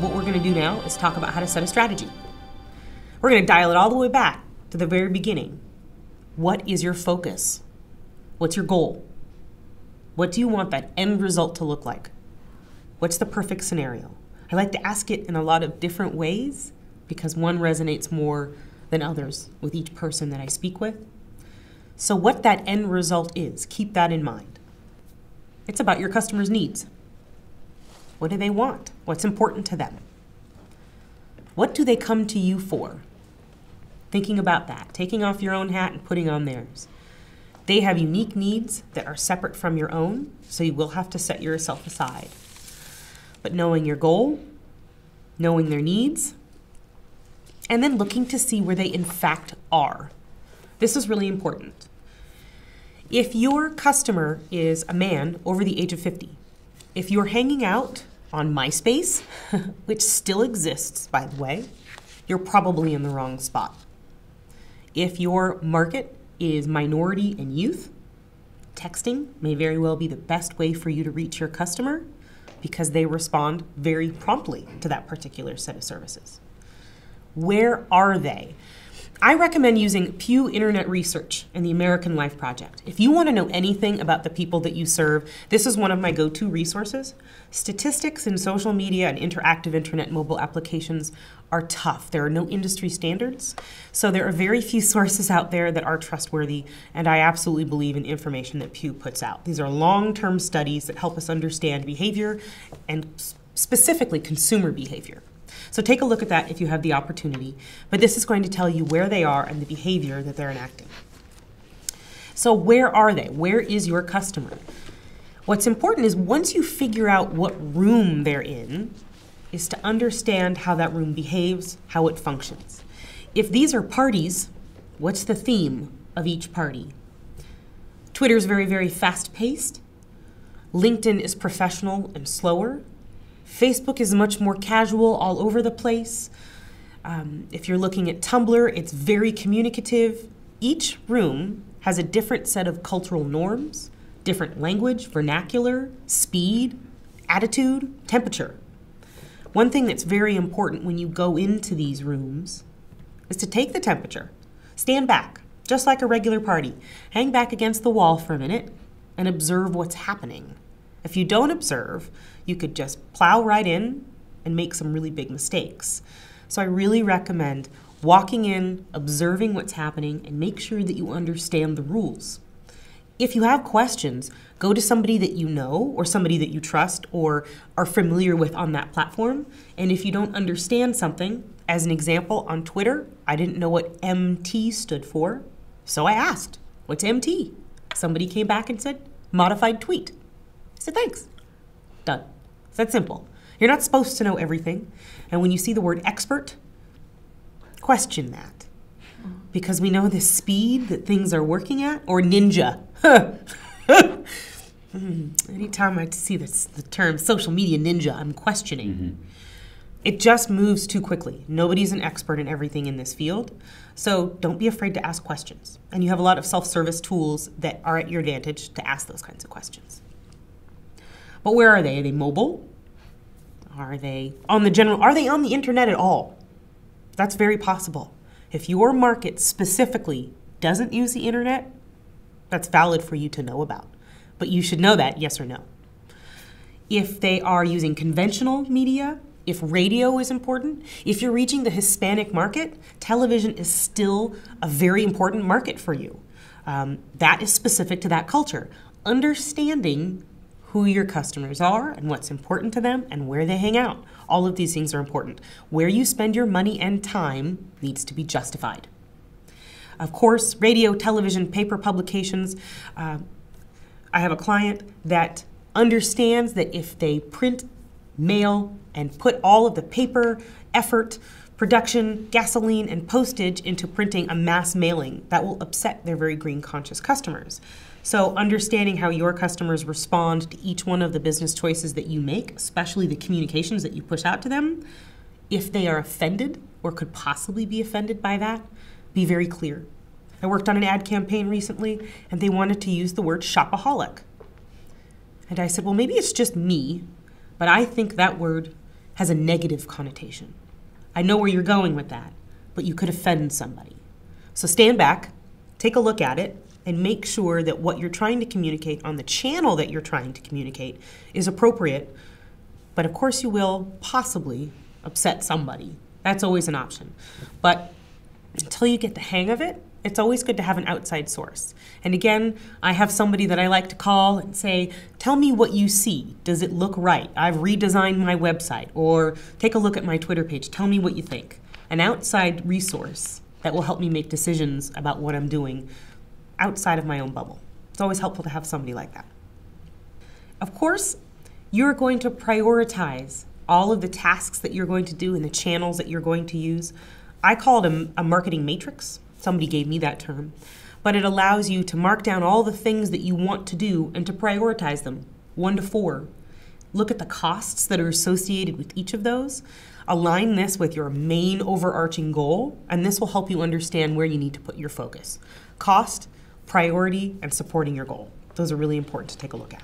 what we're going to do now is talk about how to set a strategy. We're going to dial it all the way back to the very beginning. What is your focus? What's your goal? What do you want that end result to look like? What's the perfect scenario? I like to ask it in a lot of different ways because one resonates more than others with each person that I speak with. So what that end result is, keep that in mind. It's about your customer's needs. What do they want? What's important to them? What do they come to you for? Thinking about that, taking off your own hat and putting on theirs. They have unique needs that are separate from your own, so you will have to set yourself aside. But knowing your goal, knowing their needs, and then looking to see where they in fact are. This is really important. If your customer is a man over the age of 50, if you're hanging out on MySpace, which still exists, by the way, you're probably in the wrong spot. If your market is minority and youth, texting may very well be the best way for you to reach your customer because they respond very promptly to that particular set of services. Where are they? I recommend using Pew Internet Research and the American Life Project. If you want to know anything about the people that you serve, this is one of my go-to resources. Statistics in social media and interactive internet mobile applications are tough. There are no industry standards, so there are very few sources out there that are trustworthy, and I absolutely believe in information that Pew puts out. These are long-term studies that help us understand behavior and specifically consumer behavior. So take a look at that if you have the opportunity, but this is going to tell you where they are and the behavior that they're enacting. So where are they? Where is your customer? What's important is once you figure out what room they're in, is to understand how that room behaves, how it functions. If these are parties, what's the theme of each party? Twitter's very, very fast-paced. LinkedIn is professional and slower. Facebook is much more casual, all over the place. If you're looking at Tumblr, it's very communicative. Each room has a different set of cultural norms, different language, vernacular, speed, attitude, temperature. One thing that's very important when you go into these rooms is to take the temperature, stand back, just like a regular party, hang back against the wall for a minute and observe what's happening. If you don't observe, you could just plow right in and make some really big mistakes. So I really recommend walking in, observing what's happening, and make sure that you understand the rules. If you have questions, go to somebody that you know or somebody that you trust or are familiar with on that platform. And if you don't understand something, as an example, on Twitter, I didn't know what MT stood for, so I asked, what's MT? Somebody came back and said, modified tweet. I said, thanks. Done. It's that simple. You're not supposed to know everything. And when you see the word expert, question that. Because we know the speed that things are working at, or ninja. Anytime I see the term social media ninja, I'm questioning. Mm-hmm. It just moves too quickly. Nobody's an expert in everything in this field. So don't be afraid to ask questions. And you have a lot of self-service tools that are at your advantage to ask those kinds of questions. But where are they? Are they mobile? Are they on the internet at all? That's very possible. If your market specifically doesn't use the internet, that's valid for you to know about. But you should know that, yes or no. If they are using conventional media, if radio is important, if you're reaching the Hispanic market, television is still a very important market for you. That is specific to that culture. Understanding who your customers are and what's important to them and where they hang out. All of these things are important. Where you spend your money and time needs to be justified. Of course, radio, television, paper publications. I have a client that understands that if they print, mail, and put all of the paper, effort, production, gasoline, and postage into printing a mass mailing, that will upset their very green conscious customers. So understanding how your customers respond to each one of the business choices that you make, especially the communications that you push out to them, if they are offended or could possibly be offended by that, be very clear. I worked on an ad campaign recently and they wanted to use the word shopaholic. And I said, well, maybe it's just me, but I think that word has a negative connotation. I know where you're going with that, but you could offend somebody. So stand back, take a look at it, and make sure that what you're trying to communicate on the channel that you're trying to communicate is appropriate. But of course you will possibly upset somebody. That's always an option. But until you get the hang of it, it's always good to have an outside source. And again, I have somebody that I like to call and say, tell me what you see. Does it look right? I've redesigned my website. Or take a look at my Twitter page. Tell me what you think. An outside resource that will help me make decisions about what I'm doing outside of my own bubble. It's always helpful to have somebody like that. Of course, you're going to prioritize all of the tasks that you're going to do and the channels that you're going to use. I call it a marketing matrix. Somebody gave me that term. But it allows you to mark down all the things that you want to do and to prioritize them, 1 to 4. Look at the costs that are associated with each of those. Align this with your main overarching goal, and this will help you understand where you need to put your focus. Cost, priority, and supporting your goal. Those are really important to take a look at.